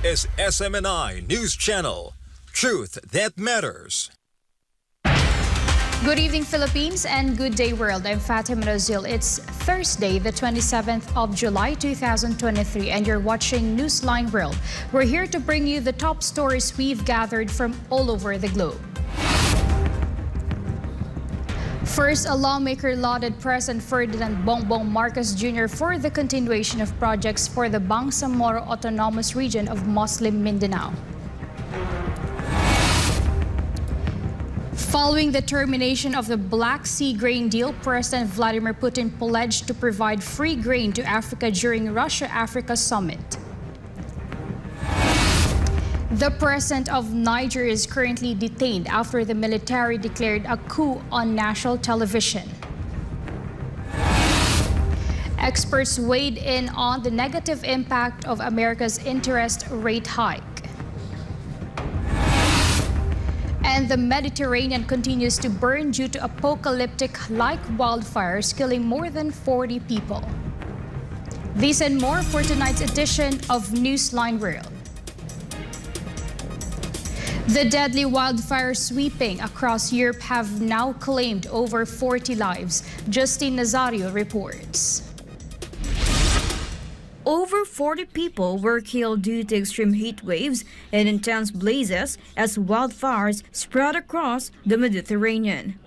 is SMNI News Channel. Truth that matters. Good evening, Philippines, and good day, world. I'm Fatima Nawzil. It's Thursday, the 27th of July, 2023, and you're watching Newsline World. We're here to bring you the top stories we've gathered from all over the globe. First, a lawmaker lauded President Ferdinand Bongbong Marcos Jr. for the continuation of projects for the Bangsamoro Autonomous Region of Muslim Mindanao. Following the termination of the Black Sea grain deal, President Vladimir Putin pledged to provide free grain to Africa during Russia-Africa summit. The president of Niger is currently detained after the military declared a coup on national television. Experts weighed in on the negative impact of America's interest rate hike. And the Mediterranean continues to burn due to apocalyptic-like wildfires, killing more than 40 people. These and more for tonight's edition of Newsline World. The deadly wildfires sweeping across Europe have now claimed over 40 lives. Justine Nazario reports. Over 40 people were killed due to extreme heat waves and intense blazes as wildfires spread across the Mediterranean.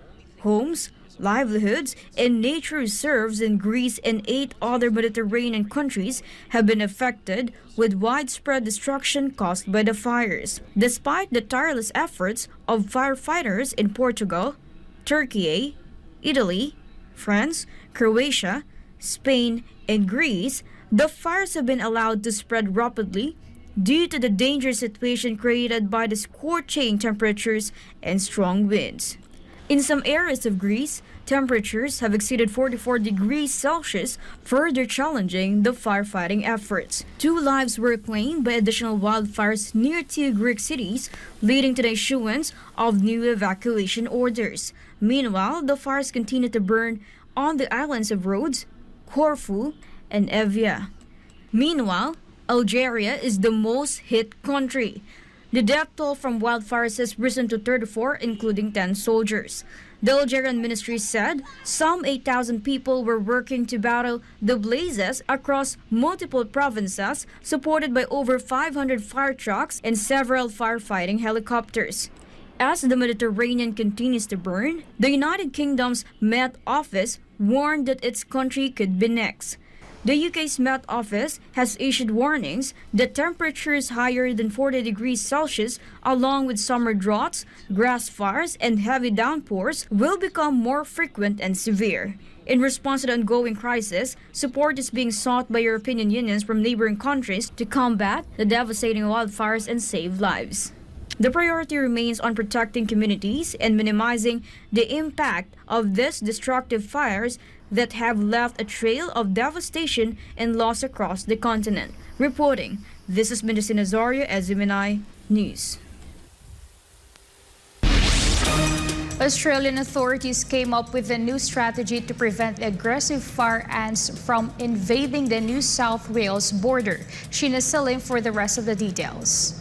Homes, livelihoods, and nature reserves in Greece and 8 other Mediterranean countries have been affected, with widespread destruction caused by the fires. Despite the tireless efforts of firefighters in Portugal, Turkey, Italy, France, Croatia, Spain, and Greece, the fires have been allowed to spread rapidly due to the dangerous situation created by the scorching temperatures and strong winds. In some areas of Greece, temperatures have exceeded 44 degrees Celsius, further challenging the firefighting efforts. 2 lives were claimed by additional wildfires near 2 Greek cities, leading to the issuance of new evacuation orders. Meanwhile, the fires continue to burn on the islands of Rhodes, Corfu, and Evia. Meanwhile, Algeria is the most hit country. The death toll from wildfires has risen to 34, including 10 soldiers. The Algerian ministry said some 8,000 people were working to battle the blazes across multiple provinces, supported by over 500 fire trucks and several firefighting helicopters. As the Mediterranean continues to burn, the United Kingdom's Met Office warned that its country could be next. The UK's Met Office has issued warnings that temperatures higher than 40 degrees Celsius, along with summer droughts, grass fires, and heavy downpours, will become more frequent and severe. In response to the ongoing crisis, support is being sought by European unions from neighboring countries to combat the devastating wildfires and save lives. The priority remains on protecting communities and minimizing the impact of these destructive fires that have left a trail of devastation and loss across the continent. Reporting, this is Justine Nazario, SMNI News. Australian authorities came up with a new strategy to prevent aggressive fire ants from invading the New South Wales border. Sheena Silim for the rest of the details.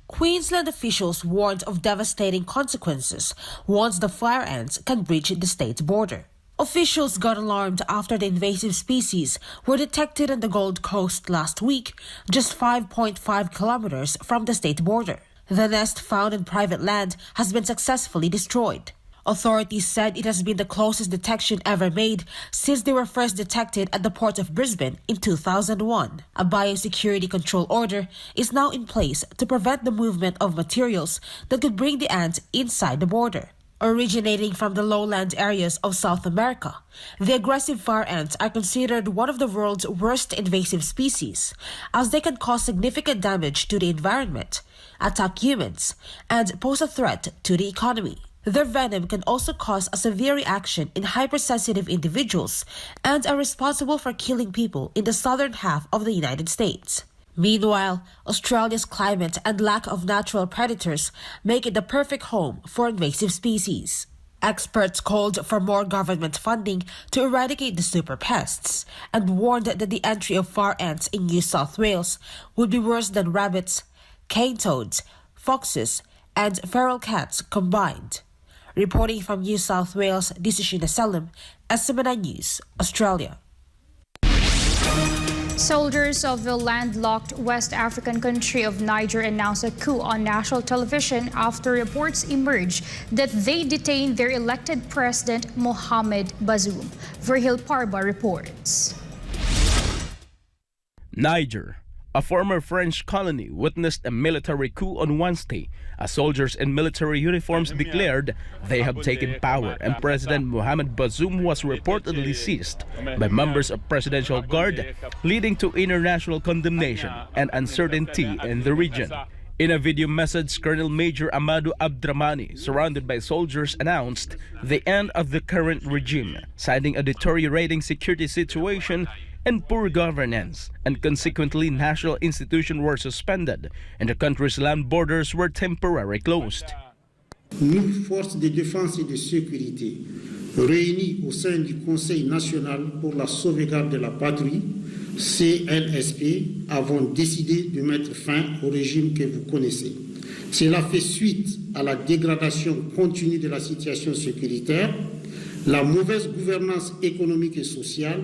Queensland officials warned of devastating consequences once the fire ants can breach the state border. Officials got alarmed after the invasive species were detected on the Gold Coast last week, just 5.5 kilometers from the state border. The nest, found in private land, has been successfully destroyed. Authorities said it has been the closest detection ever made since they were first detected at the port of Brisbane in 2001. A biosecurity control order is now in place to prevent the movement of materials that could bring the ants inside the border. Originating from the lowland areas of South America, the aggressive fire ants are considered one of the world's worst invasive species, as they can cause significant damage to the environment, attack humans, and pose a threat to the economy. Their venom can also cause a severe reaction in hypersensitive individuals and are responsible for killing people in the southern half of the United States. Meanwhile, Australia's climate and lack of natural predators make it the perfect home for invasive species. Experts called for more government funding to eradicate the super pests and warned that the entry of fire ants in New South Wales would be worse than rabbits, cane toads, foxes, and feral cats combined. Reporting from New South Wales, this is Sheena Selim, SMNI News, Australia. Soldiers of the landlocked West African country of Niger announced a coup on national television after reports emerged that they detained their elected president, Mohamed Bazoum. Virgil Parba reports. Niger, a former French colony, witnessed a military coup on Wednesday as soldiers in military uniforms declared they have taken power, and President Mohamed Bazoum was reportedly seized by members of Presidential Guard, leading to international condemnation and uncertainty in the region. In a video message, Colonel Major Amadou Abdramani, surrounded by soldiers, announced the end of the current regime, citing a deteriorating security situation and poor governance, and consequently national institutions were suspended and the country's land borders were temporarily closed. Nous, forces de défense et de sécurité, réunis au sein du Conseil national pour la sauvegarde de la patrie, CNSP, avons décidé de mettre fin au régime que vous connaissez. Cela fait suite à la dégradation continue de la situation sécuritaire, la mauvaise gouvernance économique et sociale.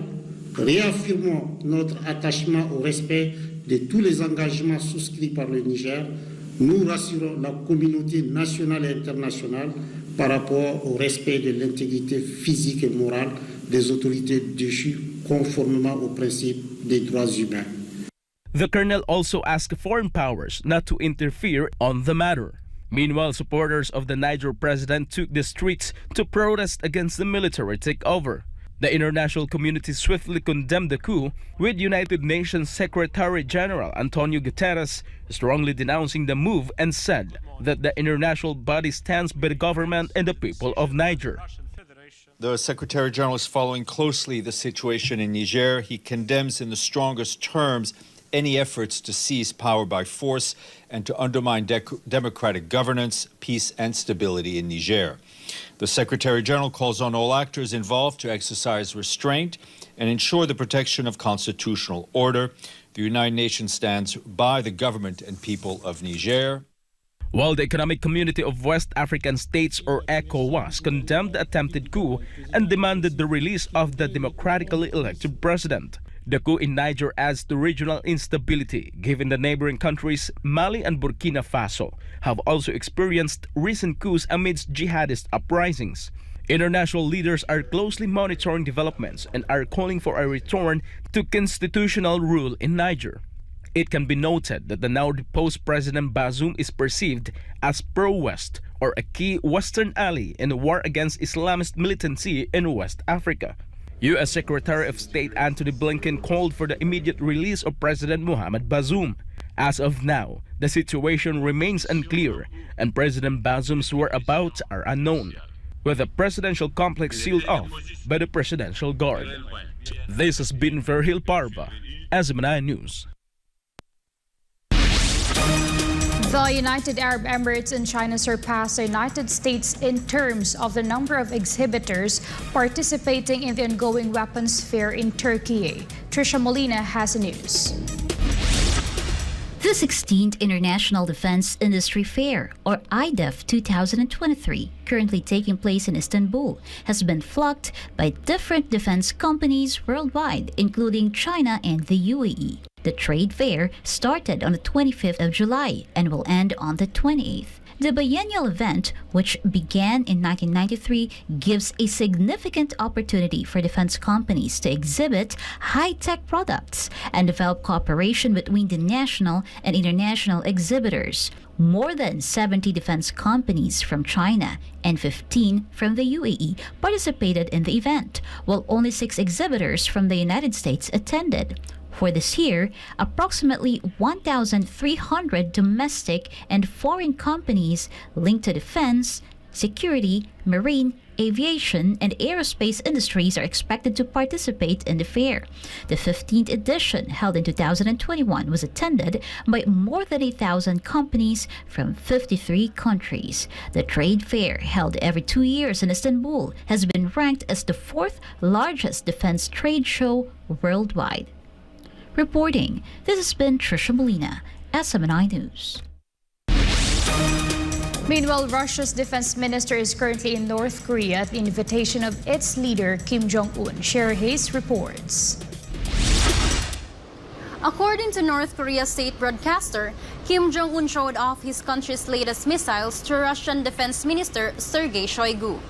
Réaffirmons notre attachement au respect de tous les engagements souscrits par le Niger. Nous rassurons la communauté nationale et internationale par rapport au respect de l'intégrité physique et morale des autorités déchues conformément aux principes des droits humains. The colonel also asked foreign powers not to interfere on the matter. Meanwhile, supporters of the Niger president took the streets to protest against the military takeover. The international community swiftly condemned the coup, with United Nations Secretary General Antonio Guterres strongly denouncing the move and said that the international body stands by the government and the people of Niger. The Secretary General is following closely the situation in Niger. He condemns in the strongest terms any efforts to seize power by force and to undermine democratic governance, peace and stability in Niger. The Secretary General calls on all actors involved to exercise restraint and ensure the protection of constitutional order. The United Nations stands by the government and people of Niger. While the Economic Community of West African States, or ECOWAS, condemned the attempted coup and demanded the release of the democratically elected president. The coup in Niger adds to regional instability, given the neighboring countries Mali and Burkina Faso have also experienced recent coups amidst jihadist uprisings. International leaders are closely monitoring developments and are calling for a return to constitutional rule in Niger. It can be noted that the now deposed President Bazoum is perceived as pro-West, or a key Western ally in the war against Islamist militancy in West Africa. U.S. Secretary of State Antony Blinken called for the immediate release of President Mohamed Bazoum. As of now, the situation remains unclear, and President Bazoum's whereabouts are unknown, with the presidential complex sealed off by the Presidential Guard. This has been Virgil Parba, SMNI News. The United Arab Emirates and China surpassed the United States in terms of the number of exhibitors participating in the ongoing weapons fair in Turkey. Trisha Molina has the news. The 16th International Defense Industry Fair, or IDEF 2023, currently taking place in Istanbul, has been flocked by different defense companies worldwide, including China and the UAE. The trade fair started on the 25th of July and will end on the 28th. The biennial event, which began in 1993, gives a significant opportunity for defense companies to exhibit high-tech products and develop cooperation between the national and international exhibitors. More than 70 defense companies from China and 15 from the UAE participated in the event, while only 6 exhibitors from the United States attended. For this year, approximately 1,300 domestic and foreign companies linked to defense, security, marine, aviation, and aerospace industries are expected to participate in the fair. The 15th edition, held in 2021, was attended by more than 1,000 companies from 53 countries. The trade fair, held every 2 years in Istanbul, has been ranked as the 4th largest defense trade show worldwide. Reporting, this has been Trisha Molina, SMNI News. Meanwhile, Russia's defense minister is currently in North Korea at the invitation of its leader, Kim Jong-un. Sherry Hayes reports. According to North Korea's state broadcaster, Kim Jong-un showed off his country's latest missiles to Russian Defense Minister Sergei Shoigu.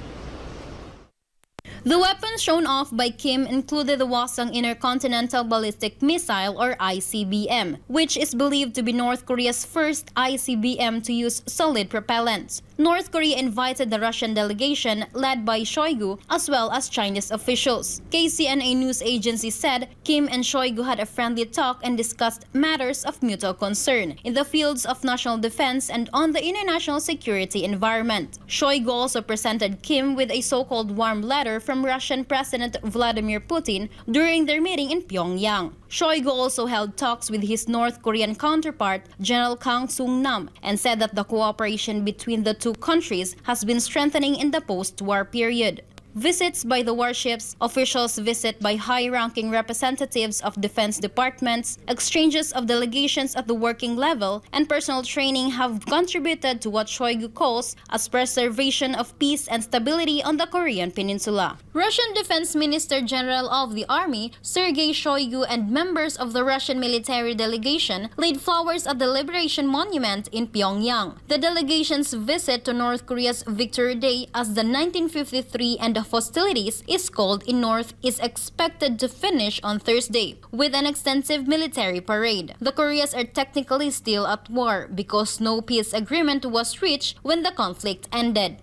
The weapons shown off by Kim included the Hwasong Intercontinental Ballistic Missile, or ICBM, which is believed to be North Korea's first ICBM to use solid propellant. North Korea invited the Russian delegation led by Shoigu as well as Chinese officials. KCNA news agency said Kim and Shoigu had a friendly talk and discussed matters of mutual concern in the fields of national defense and on the international security environment. Shoigu also presented Kim with a so-called warm letter from Russian President Vladimir Putin during their meeting in Pyongyang. Shoigu also held talks with his North Korean counterpart, General Kang Sung-nam, and said that the cooperation between the two countries has been strengthening in the post-war period. Visits by the warships, officials visit by high-ranking representatives of defense departments, exchanges of delegations at the working level, and personal training have contributed to what Shoigu calls as preservation of peace and stability on the Korean peninsula. Russian Defense Minister General of the Army, Sergei Shoigu, and members of the Russian military delegation laid flowers at the Liberation Monument in Pyongyang. The delegation's visit to North Korea's Victory Day, as the 1953 and of hostilities is called in North, is expected to finish on Thursday with an extensive military parade. The Koreas are technically still at war because no peace agreement was reached when the conflict ended.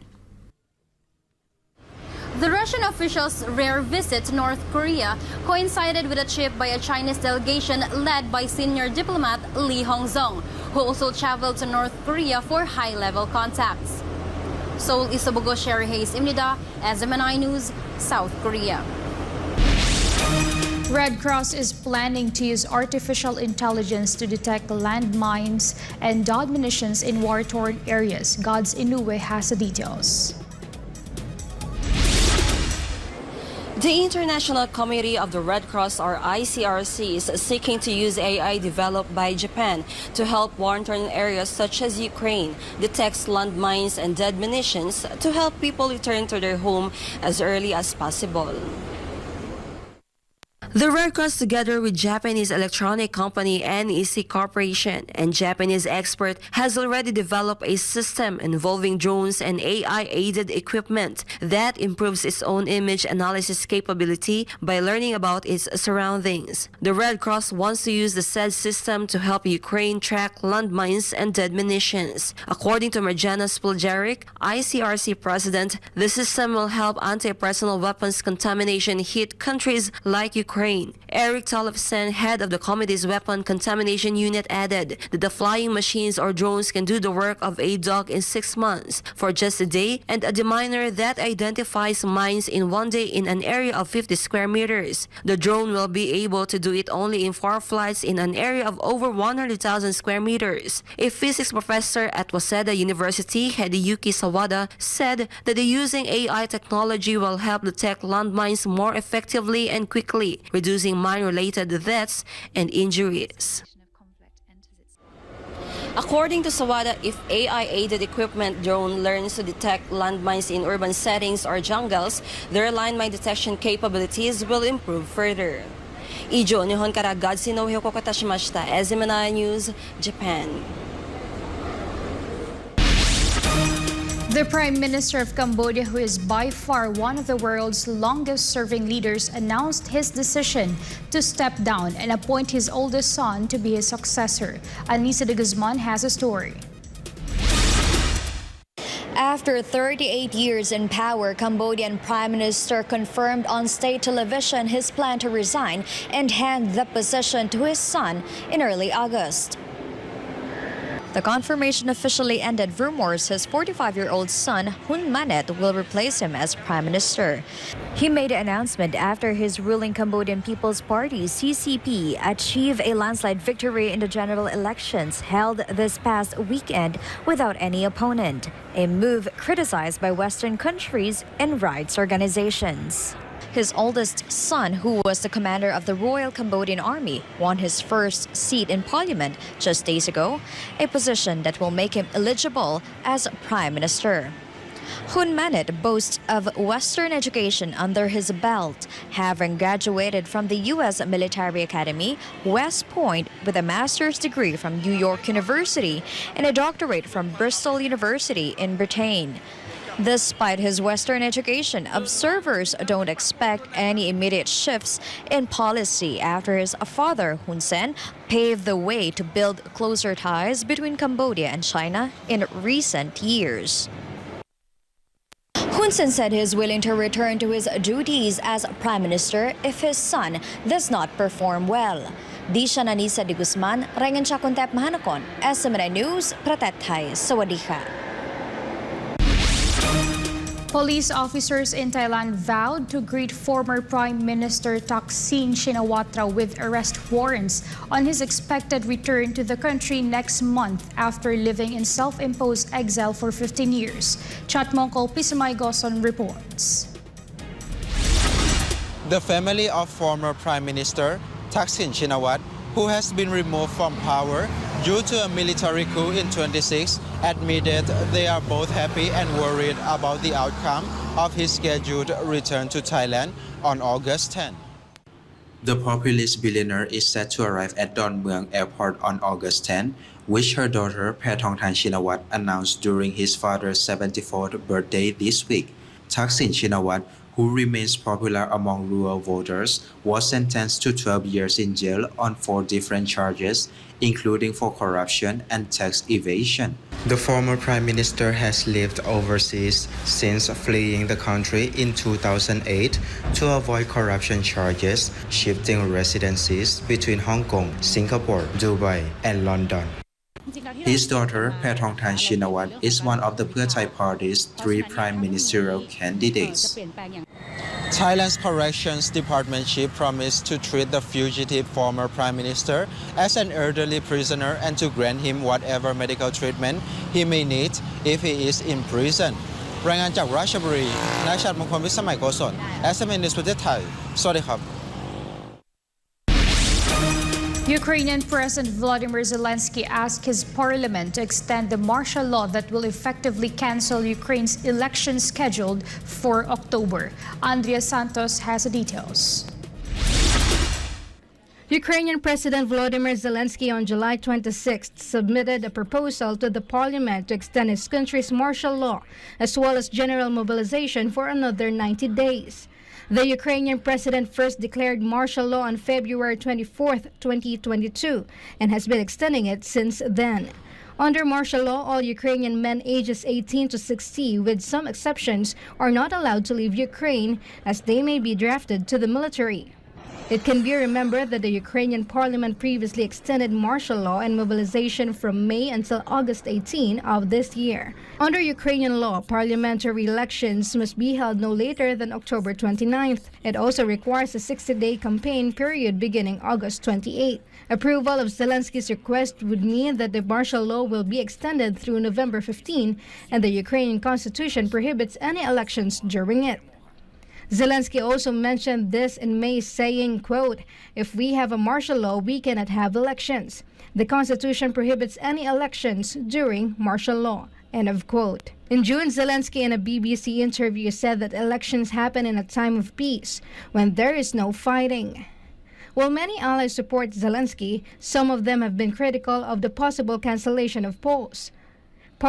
The Russian officials' rare visit to North Korea coincided with a trip by a Chinese delegation led by senior diplomat Lee Hong-zong, who also traveled to North Korea for high-level contacts. Seoul, Isabugo, Sherry Hayes, Imnida, SMNI News, South Korea. Red Cross is planning to use artificial intelligence to detect landmines and dog munitions in war-torn areas. God's Inoue has the details. The International Committee of the Red Cross, or ICRC, is seeking to use AI developed by Japan to help war-torn areas such as Ukraine detect landmines and dead munitions to help people return to their home as early as possible. The Red Cross, together with Japanese electronic company NEC Corporation and Japanese expert, has already developed a system involving drones and AI-aided equipment that improves its own image analysis capability by learning about its surroundings. The Red Cross wants to use the said system to help Ukraine track landmines and dead munitions. According to Marjana Spoljaric, ICRC president, the system will help anti-personal weapons contamination hit countries like Ukraine. Eric Tollefson, head of the committee's weapon contamination unit, added that the flying machines or drones can do the work of a dog in 6 months for just a day, and a deminer that identifies mines in 1 day in an area of 50 square meters. The drone will be able to do it only in 4 flights in an area of over 100,000 square meters. A physics professor at Waseda University, Hideyuki Sawada, said that the using AI technology will help detect landmines more effectively and quickly, reducing mine-related deaths and injuries. According to Sawada, if AI-aided equipment drone learns to detect landmines in urban settings or jungles, their landmine detection capabilities will improve further. Ijo Nihon kara Godsi no Hyoko katashimashita, SMNI News, Japan. The Prime Minister of Cambodia, who is by far one of the world's longest-serving leaders, announced his decision to step down and appoint his oldest son to be his successor. Anissa de Guzman has a story. After 38 years in power, Cambodian Prime Minister confirmed on state television his plan to resign and hand the position to his son in early August. The confirmation officially ended rumors his 45-year-old son, Hun Manet, will replace him as prime minister. He made the announcement after his ruling Cambodian People's Party, CCP, achieved a landslide victory in the general elections held this past weekend without any opponent, a move criticized by Western countries and rights organizations. His oldest son, who was the commander of the Royal Cambodian Army, won his first seat in parliament just days ago, a position that will make him eligible as prime minister. Hun Manet boasts of Western education under his belt, having graduated from the U.S. Military Academy, West Point, with a master's degree from New York University and a doctorate from Bristol University in Britain. Despite his Western education, observers don't expect any immediate shifts in policy after his father, Hun Sen, paved the way to build closer ties between Cambodia and China in recent years. Hun Sen said he is willing to return to his duties as prime minister if his son does not perform well. Disha Nanisa de Guzman, Rangan Chakuntep Mahanakon, SMNI News, Pratethay, Sawadika. Police officers in Thailand vowed to greet former Prime Minister Thaksin Shinawatra with arrest warrants on his expected return to the country next month after living in self-imposed exile for 15 years. Chatmongkol Pisamay Goson reports. The family of former Prime Minister Thaksin Shinawatra, who has been removed from power due to a military coup in 2026, admitted they are both happy and worried about the outcome of his scheduled return to Thailand on August 10. The populist billionaire is set to arrive at Don Mueang Airport on August 10, which her daughter Paetongtarn Shinawatra announced during his father's 74th birthday this week. Thaksin Shinawatra, who remains popular among rural voters, was sentenced to 12 years in jail on 4 different charges, including for corruption and tax evasion. The former prime minister has lived overseas since fleeing the country in 2008 to avoid corruption charges, shifting residencies between Hong Kong, Singapore, Dubai, and London. His daughter, Paetongtarn Shinawatra, is one of the Pheu Thai Party's 3 prime ministerial candidates. Thailand's Corrections Department chief promised to treat the fugitive former prime minister as an elderly prisoner and to grant him whatever medical treatment he may need if he is in prison. รายงานจากราชบุรี นายชัดมงคลวิสมัยโกศล SMN News ประเทศไทย สวัสดีครับ Ukrainian President Volodymyr Zelensky asked his parliament to extend the martial law that will effectively cancel Ukraine's election scheduled for October. Andrea Santos has the details. Ukrainian President Volodymyr Zelensky on July 26th submitted a proposal to the parliament to extend his country's martial law as well as general mobilization for another 90 days. The Ukrainian president first declared martial law on February 24, 2022, and has been extending it since then. Under martial law, all Ukrainian men ages 18 to 60, with some exceptions, are not allowed to leave Ukraine as they may be drafted to the military. It can be remembered that the Ukrainian parliament previously extended martial law and mobilization from May until August 18 of this year. Under Ukrainian law, parliamentary elections must be held no later than October 29th. It also requires a 60-day campaign period beginning August 28. Approval of Zelensky's request would mean that the martial law will be extended through November 15, and the Ukrainian constitution prohibits any elections during it. Zelensky also mentioned this in May, saying, quote, "If we have a martial law, we cannot have elections. The Constitution prohibits any elections during martial law." End of quote. In June, Zelensky in a BBC interview said that elections happen in a time of peace, when there is no fighting. While many allies support Zelensky, some of them have been critical of the possible cancellation of polls.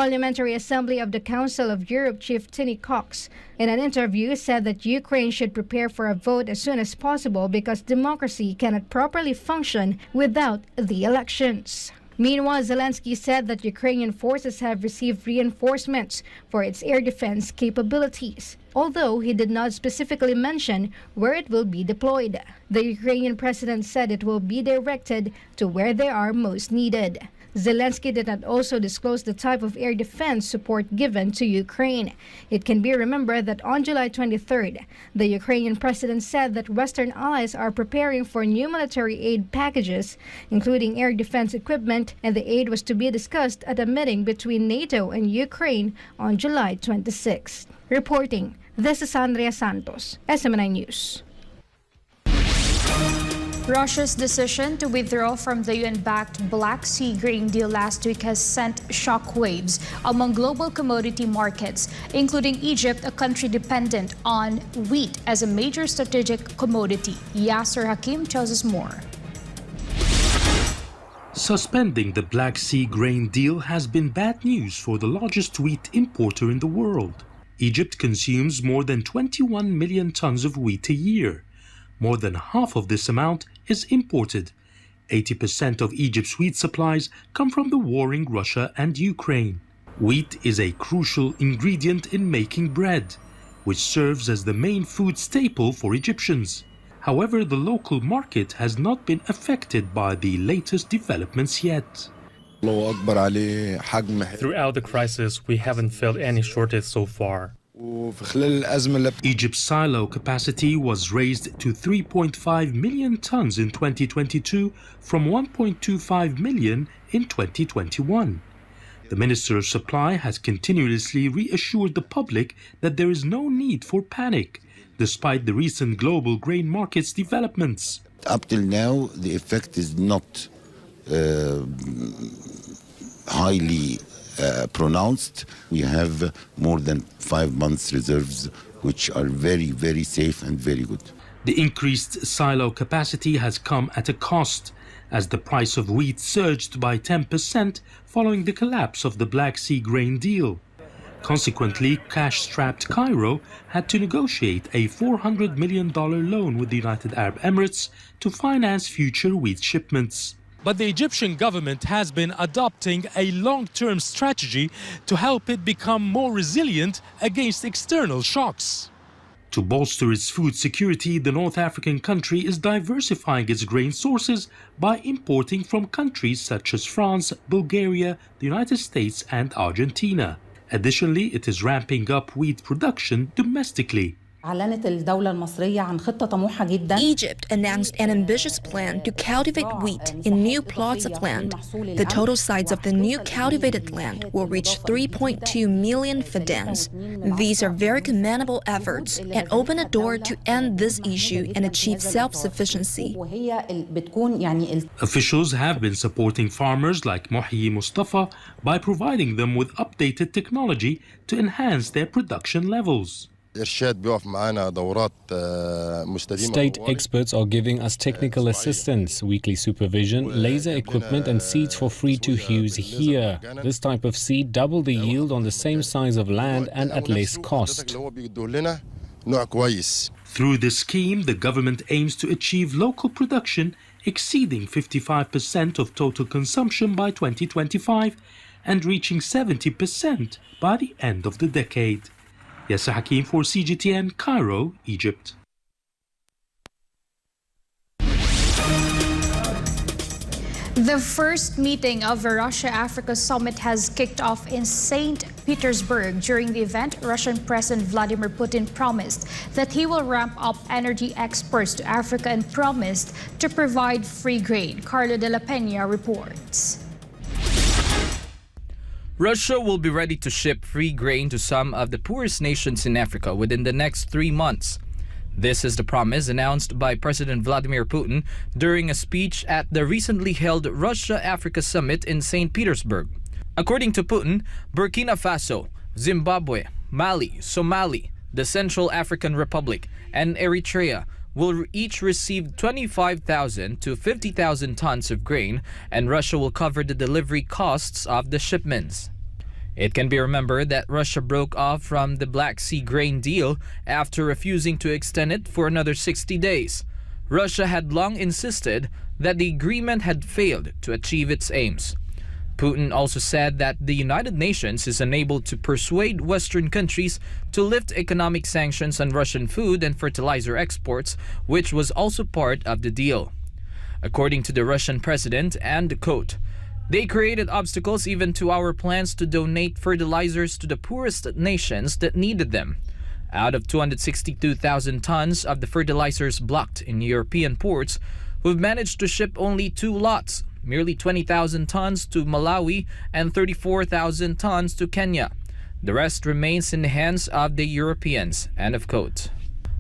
Parliamentary Assembly of the Council of Europe Chief Tinny Cox, in an interview, said that Ukraine should prepare for a vote as soon as possible because democracy cannot properly function without the elections. Meanwhile, Zelensky said that Ukrainian forces have received reinforcements for its air defense capabilities, although he did not specifically mention where it will be deployed. The Ukrainian president said it will be directed to where they are most needed. Zelensky did not also disclose the type of air defense support given to Ukraine. It can be remembered that on July 23rd, the Ukrainian president said that Western allies are preparing for new military aid packages, including air defense equipment, and the aid was to be discussed at a meeting between NATO and Ukraine on July 26th. Reporting, this is Andrea Santos, SMNI News. Russia's decision to withdraw from the UN-backed Black Sea grain deal last week has sent shockwaves among global commodity markets, including Egypt, a country dependent on wheat as a major strategic commodity. Yasser Hakim tells us more. Suspending the Black Sea grain deal has been bad news for the largest wheat importer in the world. Egypt consumes more than 21 million tons of wheat a year. More than half of this amount is imported. 80% of Egypt's wheat supplies come from the warring Russia and Ukraine. Wheat is a crucial ingredient in making bread, which serves as the main food staple for Egyptians. However, the local market has not been affected by the latest developments yet. Throughout the crisis, we haven't felt any shortage so far. Egypt's silo capacity was raised to 3.5 million tons in 2022 from 1.25 million in 2021. The Minister of Supply has continuously reassured the public that there is no need for panic, despite the recent global grain markets developments. Up till now, the effect is not highly pronounced. We have more than 5 months reserves, which are very, very safe and very good. The increased silo capacity has come at a cost, as the price of wheat surged by 10% following the collapse of the Black Sea grain deal. Consequently, cash-strapped Cairo had to negotiate a $400 million loan with the United Arab Emirates to finance future wheat shipments. But the Egyptian government has been adopting a long-term strategy to help it become more resilient against external shocks. To bolster its food security, the North African country is diversifying its grain sources by importing from countries such as France, Bulgaria, the United States, and Argentina. Additionally, it is ramping up wheat production domestically. Egypt announced an ambitious plan to cultivate wheat in new plots of land. The total size of the new cultivated land will reach 3.2 million fadans. These are very commendable efforts and open a door to end this issue and achieve self-sufficiency. Officials have been supporting farmers like Mohyi Mustafa by providing them with updated technology to enhance their production levels. State experts are giving us technical assistance, weekly supervision, laser equipment and seeds for free to use here. This type of seed double the yield on the same size of land and at less cost. Through this scheme, the government aims to achieve local production exceeding 55% of total consumption by 2025 and reaching 70% by the end of the decade. Yasser Hakim for CGTN, Cairo, Egypt. The first meeting of the Russia-Africa Summit has kicked off in St. Petersburg. During the event, Russian President Vladimir Putin promised that he will ramp up energy exports to Africa and promised to provide free grain. Carlo de la Peña reports. Russia will be ready to ship free grain to some of the poorest nations in Africa within the next 3 months. This is the promise announced by President Vladimir Putin during a speech at the recently held Russia-Africa Summit in St. Petersburg. According to Putin, Burkina Faso, Zimbabwe, Mali, Somalia, the Central African Republic, and Eritrea will each receive 25,000 to 50,000 tons of grain, and Russia will cover the delivery costs of the shipments. It can be remembered that Russia broke off from the Black Sea grain deal after refusing to extend it for another 60 days. Russia had long insisted that the agreement had failed to achieve its aims. Putin also said that the United Nations is unable to persuade Western countries to lift economic sanctions on Russian food and fertilizer exports, which was also part of the deal. According to the Russian president, and quote, They created obstacles even to our plans to donate fertilizers to the poorest nations that needed them. Out of 262,000 tons of the fertilizers blocked in European ports, we've managed to ship only 2 lots, merely 20,000 tons to Malawi and 34,000 tons to Kenya. The rest remains in the hands of the Europeans." End of quote.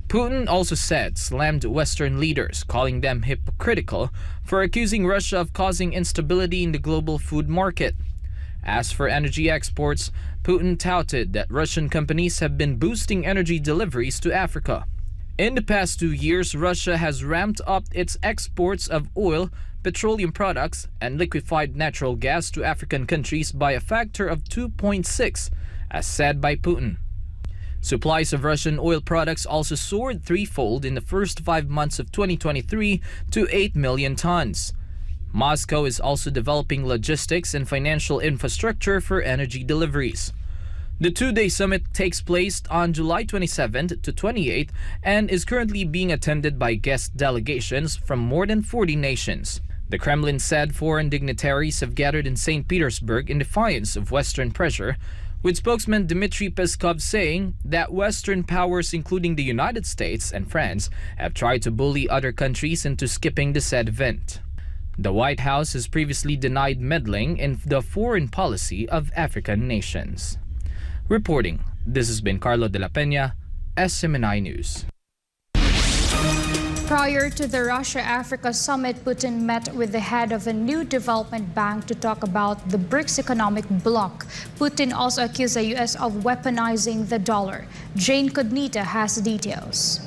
Putin also slammed Western leaders, calling them hypocritical for accusing Russia of causing instability in the global food market. As for energy exports, Putin touted that Russian companies have been boosting energy deliveries to Africa. In the past 2 years, Russia has ramped up its exports of oil, petroleum products, and liquefied natural gas to African countries by a factor of 2.6, as said by Putin. Supplies of Russian oil products also soared threefold in the first 5 months of 2023 to 8 million tons. Moscow is also developing logistics and financial infrastructure for energy deliveries. The 2-day summit takes place on July 27th to 28th and is currently being attended by guest delegations from more than 40 nations. The Kremlin said foreign dignitaries have gathered in St. Petersburg in defiance of Western pressure, with spokesman Dmitry Peskov saying that Western powers, including the United States and France, have tried to bully other countries into skipping the said event. The White House has previously denied meddling in the foreign policy of African nations. Reporting, this has been Carlo de la Peña, SMNI News. Prior to the Russia-Africa summit, Putin met with the head of a new development bank to talk about the BRICS economic bloc. Putin also accused the U.S. of weaponizing the dollar. Jane Cognita has details.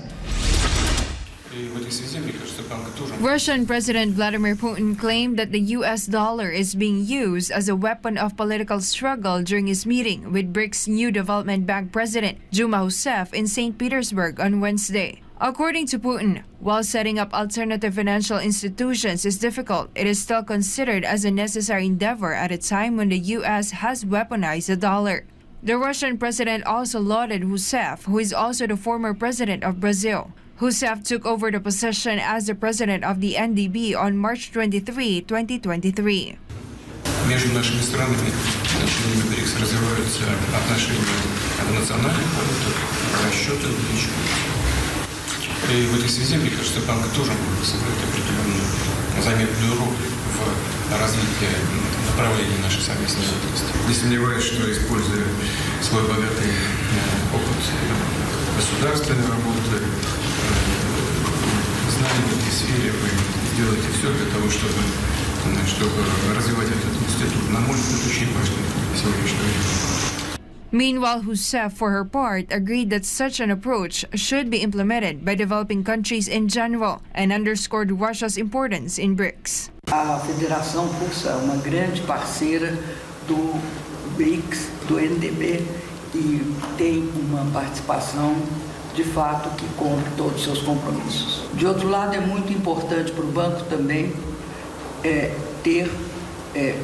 Russian President Vladimir Putin claimed that the U.S. dollar is being used as a weapon of political struggle during his meeting with BRICS new development bank president Dilma Rousseff in St. Petersburg on Wednesday. According to Putin, while setting up alternative financial institutions is difficult, it is still considered as a necessary endeavor at a time when the U.S. has weaponized the dollar. The Russian president also lauded Rousseff, who is also the former president of Brazil. Rousseff took over the position as the president of the NDB on March 23, 2023. Между нашими странами, членами БРИКС, развиваются отношения в национальных валютах, расчеты увеличиваются. И в этой связи, мне кажется, банк тоже может сыграть определенную заметную роль в развитии направления нашей совместной деятельности. Не сомневаюсь, что, используя свой богатый опыт государственной работы, знания в этой сфере, вы делаете все для того, чтобы развивать этот институт. На мой взгляд, очень важный в сегодняшнее время. Meanwhile, Rousseff, for her part, agreed that such an approach should be implemented by developing countries in general and underscored Russia's importance in BRICS. A Federação Russa é uma grande parceira do BRICS, do NDB, e tem uma participação de fato que cumpre todos os seus compromissos. De outro lado, é muito importante para o banco também ter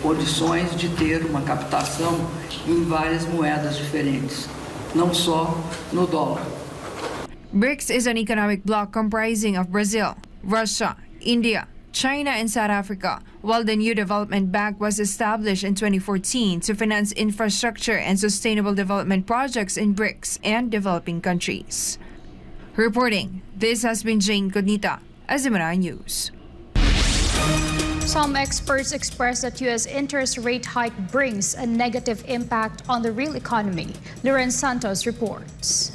condições de ter uma captação em várias moedas diferentes, não só no dólar. BRICS is an economic bloc comprising of Brazil, Russia, India, China, and South Africa, while the new development bank was established in 2014 to finance infrastructure and sustainable development projects in BRICS and developing countries. Reporting, this has been Jane Cognita, SMNI News. Some experts express that U.S. interest rate hike brings a negative impact on the real economy. Loren Santos reports.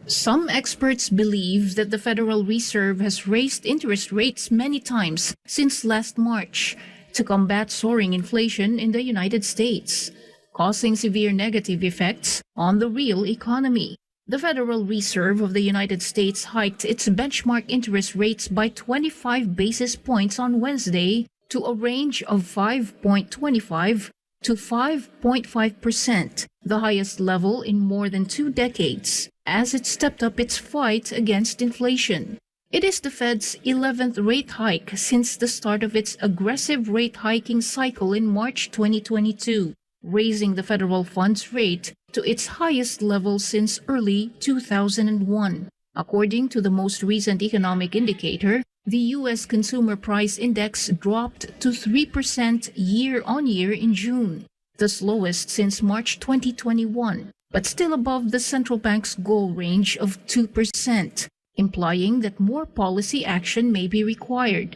Some experts believe that the Federal Reserve has raised interest rates many times since last March to combat soaring inflation in the United States, causing severe negative effects on the real economy. The Federal Reserve of the United States hiked its benchmark interest rates by 25 basis points on Wednesday to a range of 5.25 to 5.5%, the highest level in more than 2 decades, as it stepped up its fight against inflation. It is the Fed's 11th rate hike since the start of its aggressive rate hiking cycle in March 2022, raising the federal funds rate to its highest level since early 2001. According to the most recent economic indicator, the U.S. Consumer Price Index dropped to 3% year-on-year in June, the slowest since March 2021, but still above the central bank's goal range of 2%, implying that more policy action may be required.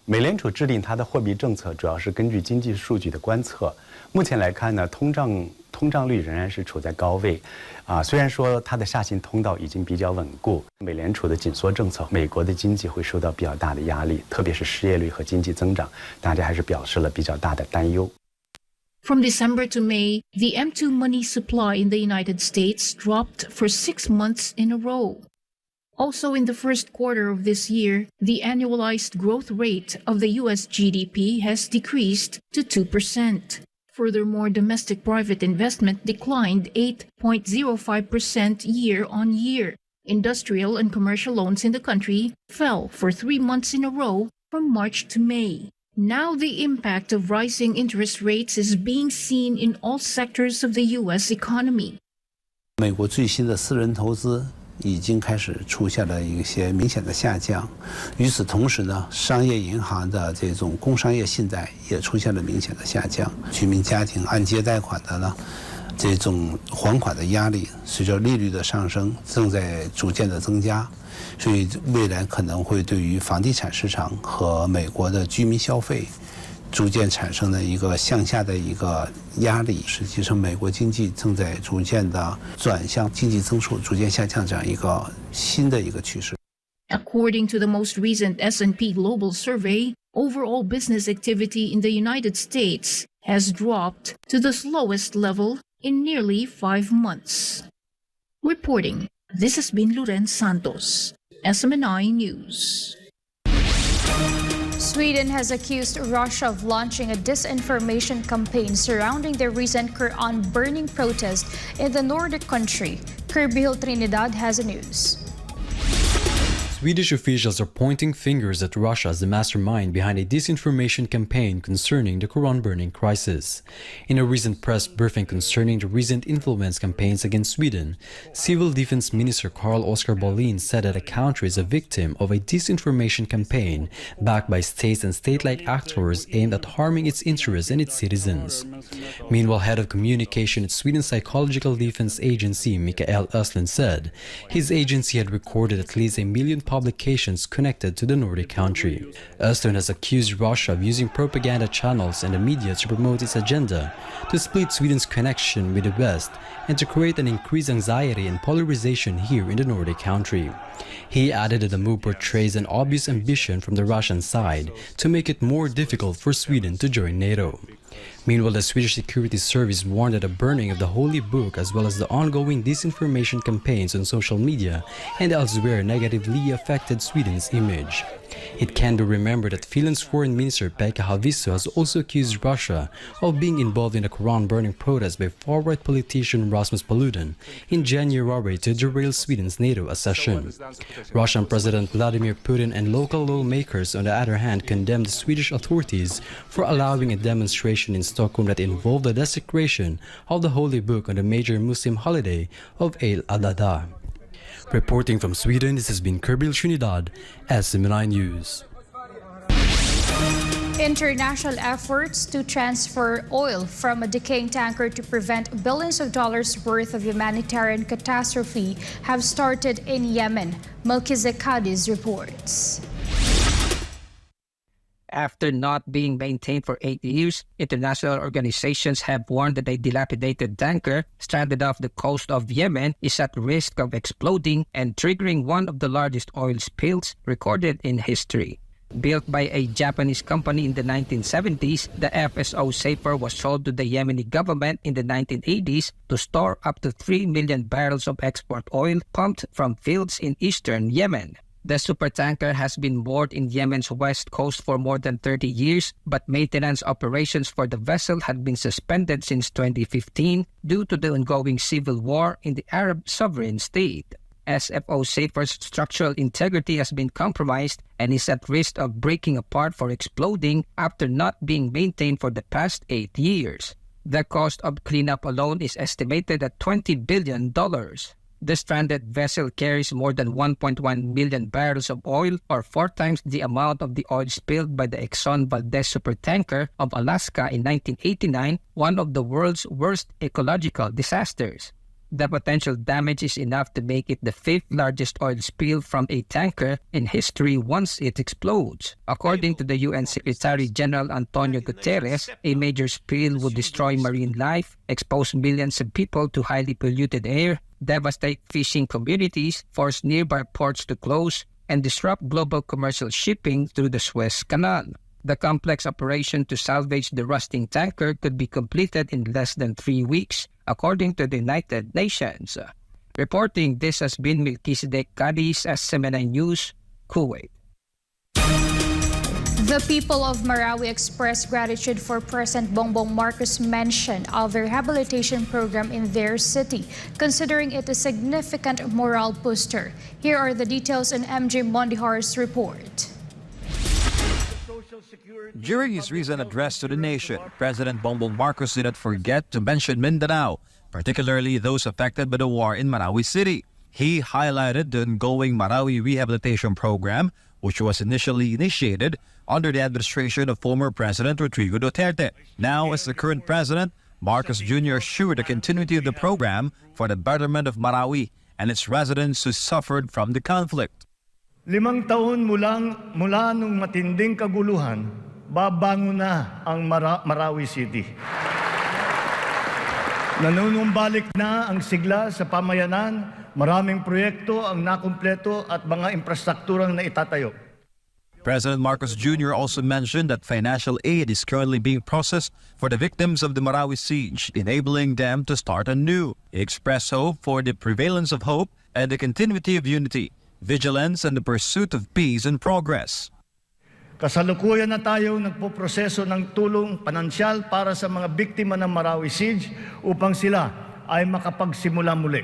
美联储制定它的货币政策，主要是根据经济数据的观测。目前来看呢，通胀率仍然是处在高位，虽然说它的下行通道已经比较稳固，美联储的紧缩政策，美国的经济会受到比较大的压力，特别是失业率和经济增长，大家还是表示了比较大的担忧。From December to May, the M2 money supply in the United States dropped for 6 months in a row. Also in the first quarter of this year, the annualized growth rate of the U.S. GDP has decreased to 2%. Furthermore, domestic private investment declined 8.05% year-on-year. Industrial and commercial loans in the country fell for 3 months in a row from March to May. Now the impact of rising interest rates is being seen in all sectors of the U.S. economy. 美国最新的私人投资已经开始出现了一些明显的下降。与此同时呢，商业银行的这种工商业信贷也出现了明显的下降。居民家庭按揭贷款的呢，这种还款的压力随着利率的上升正在逐渐的增加，所以未来可能会对于房地产市场和美国的居民消费逐渐产生了一个向下的一个压力。实际上，美国经济正在逐渐的转向经济增速逐渐下降这样一个新的一个趋势。According to the most recent S&P Global Survey, overall business activity in the United States has dropped to the slowest level in nearly 5 months. Reporting, this has been Loren Santos, SMNI News. Sweden has accused Russia of launching a disinformation campaign surrounding the recent Quran burning protest in the Nordic country. Kirby Trinidad has the news. Swedish officials are pointing fingers at Russia as the mastermind behind a disinformation campaign concerning the Quran burning crisis. In a recent press briefing concerning the recent influence campaigns against Sweden, Civil Defense Minister Carl Oskar Bolin said that the country is a victim of a disinformation campaign backed by states and state-like actors aimed at harming its interests and its citizens. Meanwhile, head of communication at Sweden's Psychological Defense Agency, Mikael Östlund, said his agency had recorded at least 1 million publications connected to the Nordic country. Östlund has accused Russia of using propaganda channels and the media to promote its agenda, to split Sweden's connection with the West, and to create an increased anxiety and polarization here in the Nordic country. He added that the move portrays an obvious ambition from the Russian side to make it more difficult for Sweden to join NATO. Meanwhile, the Swedish Security Service warned that the burning of the Holy Book as well as the ongoing disinformation campaigns on social media and elsewhere negatively affected Sweden's image. It can be remembered that Finland's Foreign Minister Pekka Haavisto has also accused Russia of being involved in the Quran burning protest by far-right politician Rasmus Paludan in January to derail Sweden's NATO accession. Russian President Vladimir Putin and local lawmakers, on the other hand, condemned the Swedish authorities for allowing a demonstration in Stockholm that involved the desecration of the Holy Book on the major Muslim holiday of Eid-al-Adha. Reporting from Sweden, this has been Kirby Trinidad, SMNI News. International efforts to transfer oil from a decaying tanker to prevent billions of dollars worth of humanitarian catastrophe have started in Yemen. Melchizedek Cadiz reports. After not being maintained for 8 years, international organizations have warned that a dilapidated tanker stranded off the coast of Yemen is at risk of exploding and triggering one of the largest oil spills recorded in history. Built by a Japanese company in the 1970s, the FSO Safer was sold to the Yemeni government in the 1980s to store up to 3 million barrels of export oil pumped from fields in eastern Yemen. The supertanker has been moored in Yemen's west coast for more than 30 years, but maintenance operations for the vessel had been suspended since 2015 due to the ongoing civil war in the Arab sovereign state. SFO Safer's structural integrity has been compromised and is at risk of breaking apart or exploding after not being maintained for the past 8 years. The cost of cleanup alone is estimated at $20 billion. The stranded vessel carries more than 1.1 million barrels of oil, or 4 times the amount of the oil spilled by the Exxon Valdez supertanker of Alaska in 1989, one of the world's worst ecological disasters. The potential damage is enough to make it the 5th largest oil spill from a tanker in history once it explodes. According to the UN Secretary General Antonio Guterres, a major spill would destroy marine life, expose millions of people to highly polluted air, devastate fishing communities, force nearby ports to close, and disrupt global commercial shipping through the Suez Canal. The complex operation to salvage the rusting tanker could be completed in less than 3 weeks, according to the United Nations. Reporting this has been Melchizedek Cadiz as SMNI News, Kuwait. The people of Marawi expressed gratitude for President Bongbong Marcos' mention of the rehabilitation program in their city, considering it a significant morale booster. Here are the details in MJ Mondijar's report. During his recent address to the nation, President Bongbong Marcos did not forget to mention Mindanao, particularly those affected by the war in Marawi City. He highlighted the ongoing Marawi Rehabilitation Program, which was initially initiated under the administration of former President Rodrigo Duterte. Now, as the current president, Marcos Jr. assured the continuity of the program for the betterment of Marawi and its residents who suffered from the conflict. 5 taon mula nung matinding kaguluhan, babangon na ang Marawi City. Nanunumbalik na ang sigla sa pamayanan, maraming proyekto ang nakumpleto at mga infrastrukturang naitatayo. President Marcos Jr. also mentioned that financial aid is currently being processed for the victims of the Marawi siege, enabling them to start anew. He expressed hope for the prevalence of hope and the continuity of unity, vigilance, and the pursuit of peace and progress. Kasalukuyan na tayo nagpoproseso ng tulong pinansyal para sa mga biktima ng Marawi siege upang sila ay makapagsimula muli.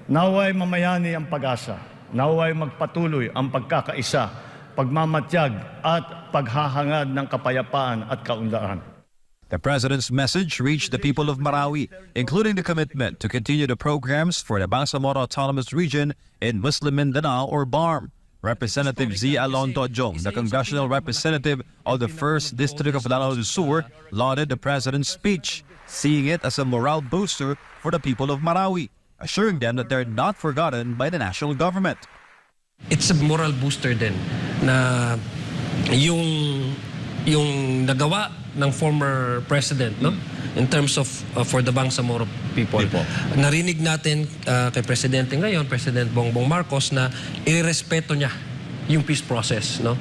Naway mamayani ang pag-asa, naway magpatuloy ang pagkakaisa, pagmamatyag at paghahangad ng kapayapaan at kaunlaran. The President's message reached the people of Marawi, including the commitment to continue the programs for the Bangsamoro Autonomous Region in Muslim Mindanao or BARMM. Representative Z. Alon Tojong, the congressional representative of the 1st District of Lanao do Sur, lauded the President's speech, seeing it as a morale booster for the people of Marawi, assuring them that they're not forgotten by the national government. It's a moral booster din na yung nagawa ng former president, no? In terms of for the Bangsamoro people. Narinig natin kay Presidente ngayon, President Bongbong Marcos, na irespeto niya yung peace process, no?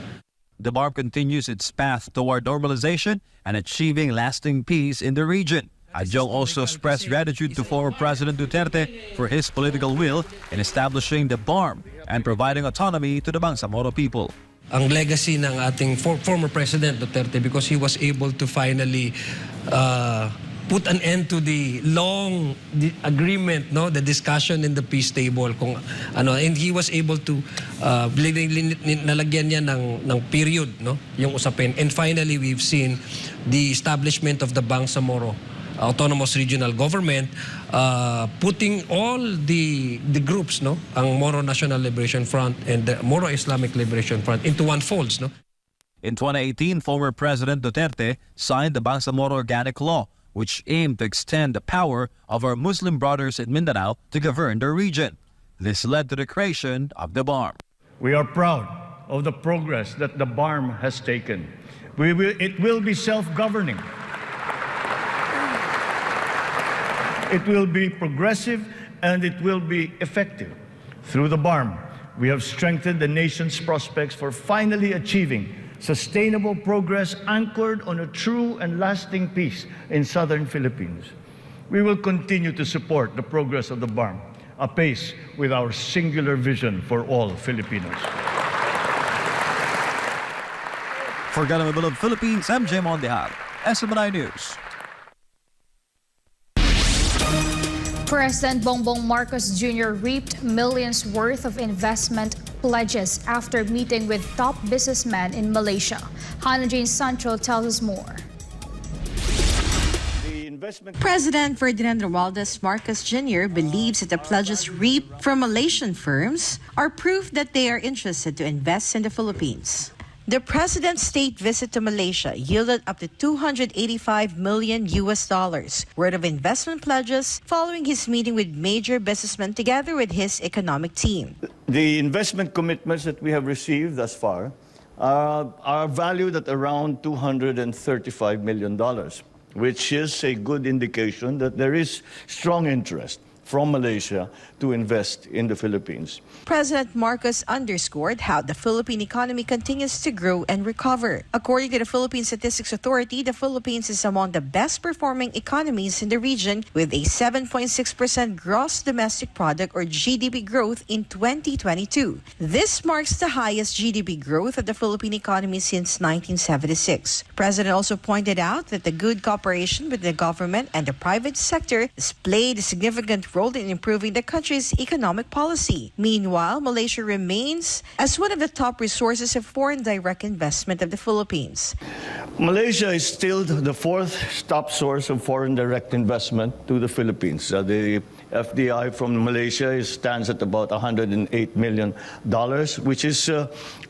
The BARMM continues its path toward normalization and achieving lasting peace in the region. Adjong also expressed gratitude to former President Duterte for his political will in establishing the BARMM and providing autonomy to the Bangsamoro people. Ang legacy ng ating former President Duterte, because he was able to finally put an end to the long agreement, no, the discussion in the peace table, kung ano, and he was able to nalagyan niya ng period, no, yung usapin. And finally, we've seen the establishment of the Bangsamoro Autonomous Regional Government, putting all the groups, no, ang Moro National Liberation Front and the Moro Islamic Liberation Front into one folds, no. In 2018, former President Duterte signed the Bangsamoro Organic Law, which aimed to extend the power of our Muslim brothers in Mindanao to govern the region. This led to the creation of the BARMM. We are proud of the progress that the BARMM has taken. It will be self-governing. It will be progressive and it will be effective. Through the BARMM, we have strengthened the nation's prospects for finally achieving sustainable progress anchored on a true and lasting peace in southern Philippines. We will continue to support the progress of the BARMM, apace with our singular vision for all Filipinos. For Government of Philippines, MJ Mondijar, SMNI News. President Bongbong Marcos Jr. reaped millions worth of investment pledges after meeting with top businessmen in Malaysia. Hannah Jane Sancho tells us more. President Ferdinand Romualdez Marcos Jr. believes that the pledges reaped from Malaysian firms are proof that they are interested to invest in the Philippines. The president's state visit to Malaysia yielded up to $285 million worth of investment pledges following his meeting with major businessmen together with his economic team. The investment commitments that we have received thus far are valued at around $235 million, which is a good indication that there is strong interest from Malaysia to invest in the Philippines. President Marcos underscored how the Philippine economy continues to grow and recover. According to the Philippine Statistics Authority, the Philippines is among the best performing economies in the region with a 7.6% gross domestic product or GDP growth in 2022. This marks the highest GDP growth of the Philippine economy since 1976. President also pointed out that the good cooperation with the government and the private sector has played a significant role in improving the country's economic policy. Meanwhile, Malaysia remains as one of the top resources of foreign direct investment of the Philippines. Malaysia is still the fourth top source of foreign direct investment to the Philippines. The FDI from Malaysia stands at about $108 million, which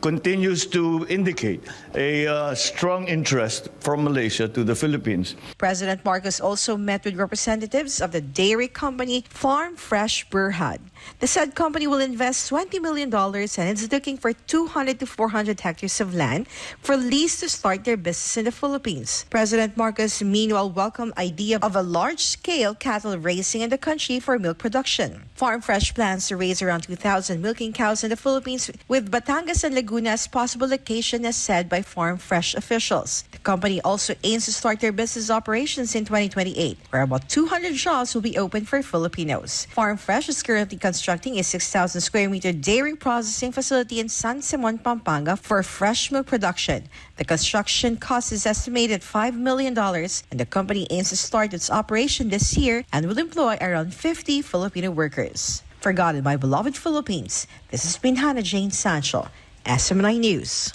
continues to indicate a strong interest from Malaysia to the Philippines. President Marcos also met with representatives of the dairy company Farm Fresh Berhad. The said company will invest $20 million and is looking for 200 to 400 hectares of land for lease to start their business in the Philippines. President Marcos meanwhile welcomed the idea of a large-scale cattle raising in the country for milk production. Farm Fresh plans to raise around 2,000 milking cows in the Philippines, with Batangas and Laguna as possible location, as said by Farm Fresh officials. The company also aims to start their business operations in 2028, where about 200 jobs will be open for Filipinos. Farm Fresh is currently constructing a 6,000 square meter dairy processing facility in San Simon, Pampanga for fresh milk production. The construction cost is estimated $5 million, and the company aims to start its operation this year and will employ around 50 Filipino workers. For God and my beloved Philippines, this has been Hannah Jane Sancho, SM9 News.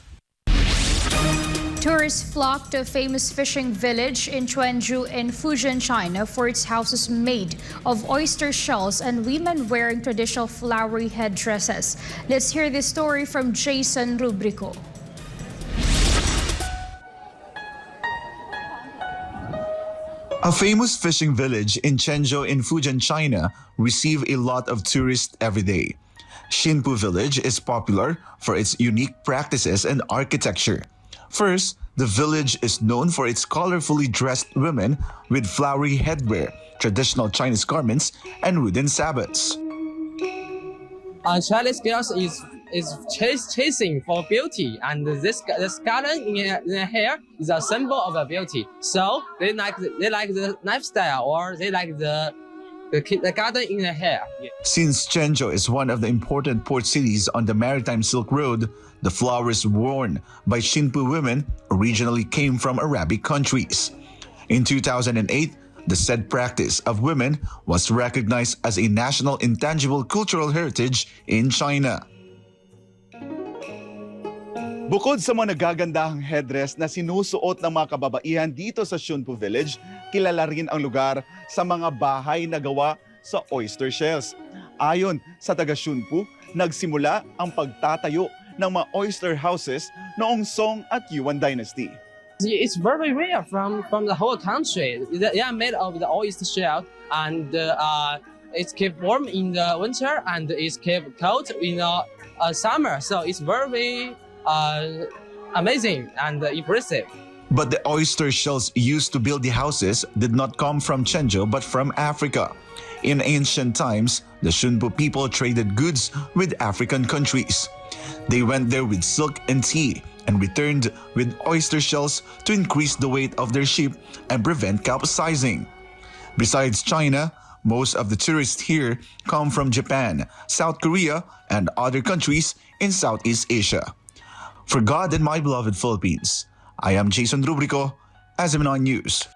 Tourists flock to a famous fishing village in Chengdu in Fujian, China for its houses made of oyster shells and women wearing traditional flowery headdresses. Let's hear this story from Jason Rubrico. A famous fishing village in Chengdu in Fujian, China receives a lot of tourists every day. Xinpu Village is popular for its unique practices and architecture. First, the village is known for its colorfully dressed women with flowery headwear, traditional Chinese garments, and wooden sabots. Chinese girls is chasing for beauty, and this garden in their hair is a symbol of beauty. So they like the lifestyle, or they like the garden in their hair. Since Chengdu is one of the important port cities on the maritime Silk Road, the flowers worn by Xinpu women originally came from Arabic countries. In 2008, the said practice of women was recognized as a national intangible cultural heritage in China. Bukod sa mga nagagandahang headdress na sinusuot ng mga kababaihan dito sa Xinpu Village, kilala rin ang lugar sa mga bahay na gawa sa oyster shells. Ayon sa taga Xinpu, nagsimula ang pagtatayo ng mga oyster houses noong Song at Yuan Dynasty. It's very rare from the whole country. They are made of the oyster shell, and it's kept warm in the winter and it's kept cold in the summer. So it's very amazing and impressive. But the oyster shells used to build the houses did not come from Chengdu but from Africa. In ancient times, the Xinpu people traded goods with African countries. They went there with silk and tea and returned with oyster shells to increase the weight of their ship and prevent capsizing. Besides China, most of the tourists here come from Japan, South Korea, and other countries in Southeast Asia. For God and my beloved Philippines, I am Jason Rubrico, SM9 News.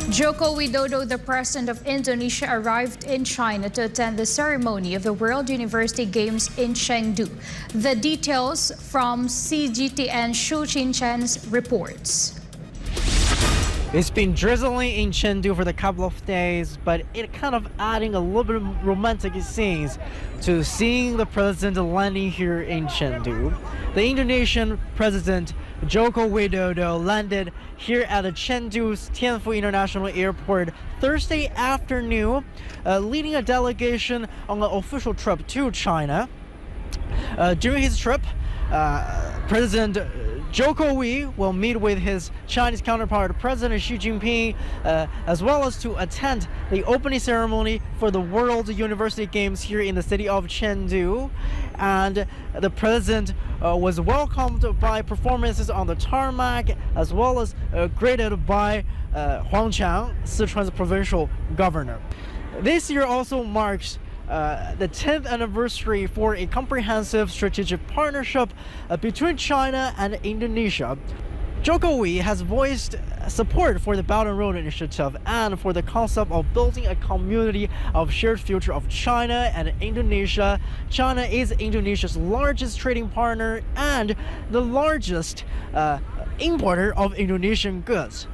Joko Widodo, the president of Indonesia, arrived in China to attend the ceremony of the World University Games in Chengdu. The details from CGTN Shu Chin-Chen's reports. It's been drizzling in Chengdu for the couple of days, but it kind of adding a little bit of romantic scenes to seeing the president landing here in Chengdu. The Indonesian president Joko Widodo landed here at the Chengdu's Tianfu International Airport Thursday afternoon, leading a delegation on an official trip to China. During his trip, President Joko will meet with his Chinese counterpart, President Xi Jinping, as well as to attend the opening ceremony for the World University Games here in the city of Chengdu. And the president was welcomed by performances on the tarmac, as well as greeted by Huang Qiang, Sichuan's provincial governor. This year also marks the 10th anniversary for a comprehensive strategic partnership between China and Indonesia. Joko has voiced support for the Belt and Road Initiative and for the concept of building a community of shared future of China and Indonesia. China is Indonesia's largest trading partner and the largest importer of Indonesian goods.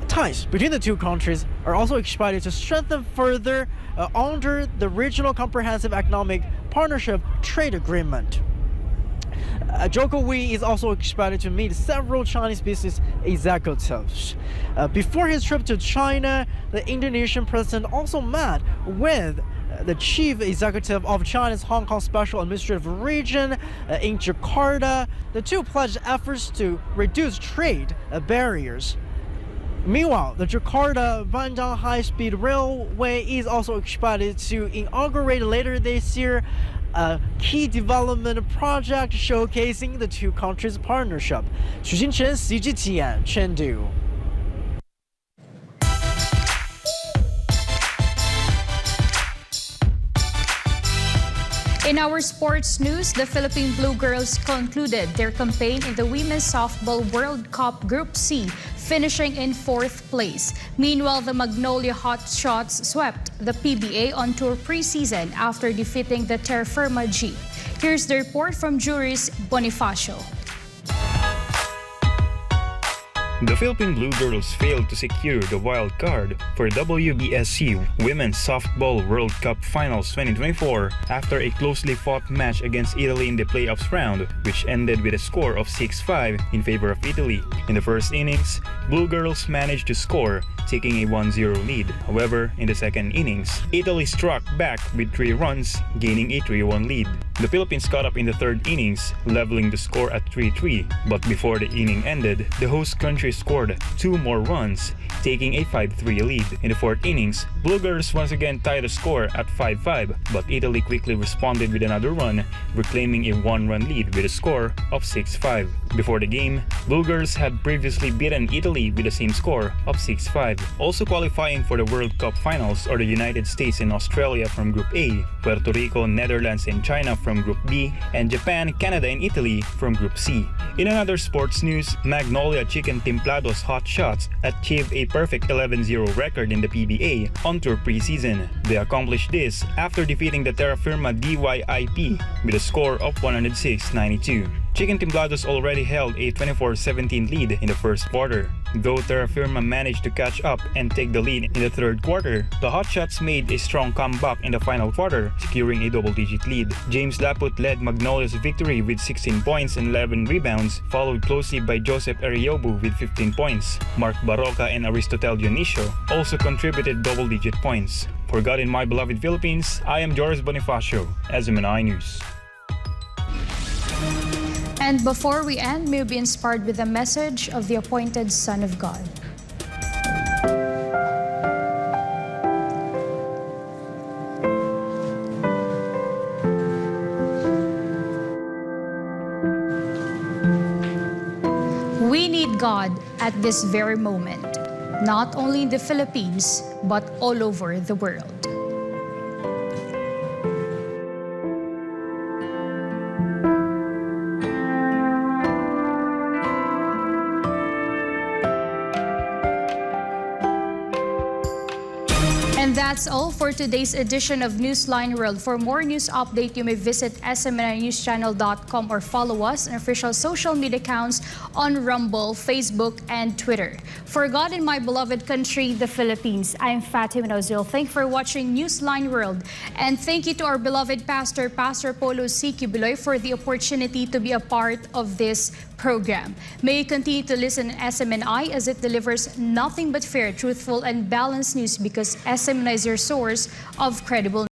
Ties between the two countries are also expected to strengthen further under the Regional Comprehensive Economic Partnership Trade Agreement. Joko is also expected to meet several Chinese business executives. Before his trip to China, the Indonesian president also met with the chief executive of China's Hong Kong Special Administrative Region in Jakarta. The two pledged efforts to reduce trade barriers. Meanwhile, the Jakarta-Bandung high-speed railway is also expected to inaugurate later this year a key development project showcasing the two countries' partnership. Xu Xinchen, CGTN, Chengdu. In our sports news, the Philippine Blue Girls concluded their campaign in the Women's Softball World Cup Group C, finishing in 4th place. Meanwhile, the Magnolia Hotshots swept the PBA on tour preseason after defeating the Terra Firma G. Here's the report from Juris Bonifacio. The Philippine Blue Girls failed to secure the wild card for WBSC Women's Softball World Cup Finals 2024 after a closely fought match against Italy in the playoffs round, which ended with a score of 6-5 in favor of Italy. In the first innings, Blue Girls managed to score, taking a 1-0 lead. However, in the second innings, Italy struck back with 3 runs, gaining a 3-1 lead. The Philippines caught up in the third innings, leveling the score at 3-3, but before the inning ended, the host country scored 2 more runs, taking a 5-3 lead. In the fourth innings, Blue Girls once again tied the score at 5-5, but Italy quickly responded with another run, reclaiming a 1-run lead with a score of 6-5. Before the game, Blue Girls had previously beaten Italy with the same score of 6-5. Also qualifying for the World Cup Finals are the United States and Australia from Group A, Puerto Rico, Netherlands, and China from Group B, and Japan, Canada, and Italy from Group C. In another sports news, Magnolia Chicken Templados Hotshots achieved a perfect 11-0 record in the PBA on tour preseason. They accomplished this after defeating the Terra Firma DYIP with a score of 106-92. Chicken Templados already held a 24-17 lead in the first quarter. Though Terra Firma managed to catch up and take the lead in the third quarter, the Hotshots made a strong comeback in the final quarter, securing a double-digit lead. James Laput led Magnolia's victory with 16 points and 11 rebounds, followed closely by Joseph Ariobu with 15 points. Mark Baroca and Aristotel Dionisio also contributed double-digit points. For God in my beloved Philippines, I am Joris Bonifacio, SMNI News. And before we end, may we be inspired with the message of the appointed Son of God. We need God at this very moment, not only in the Philippines, but all over the world. That's all for today's edition of Newsline World. For more news update, you may visit smnewschannel.com or follow us on official social media accounts on Rumble, Facebook, and Twitter. For God and my beloved country, the Philippines, I'm Fatima Nawzil. Thank you for watching Newsline World. And thank you to our beloved pastor, Pastor Polo C. Kibuloy, for the opportunity to be a part of this program. May you continue to listen to SMNI as it delivers nothing but fair, truthful, and balanced news, because SMNI is your source of credible news.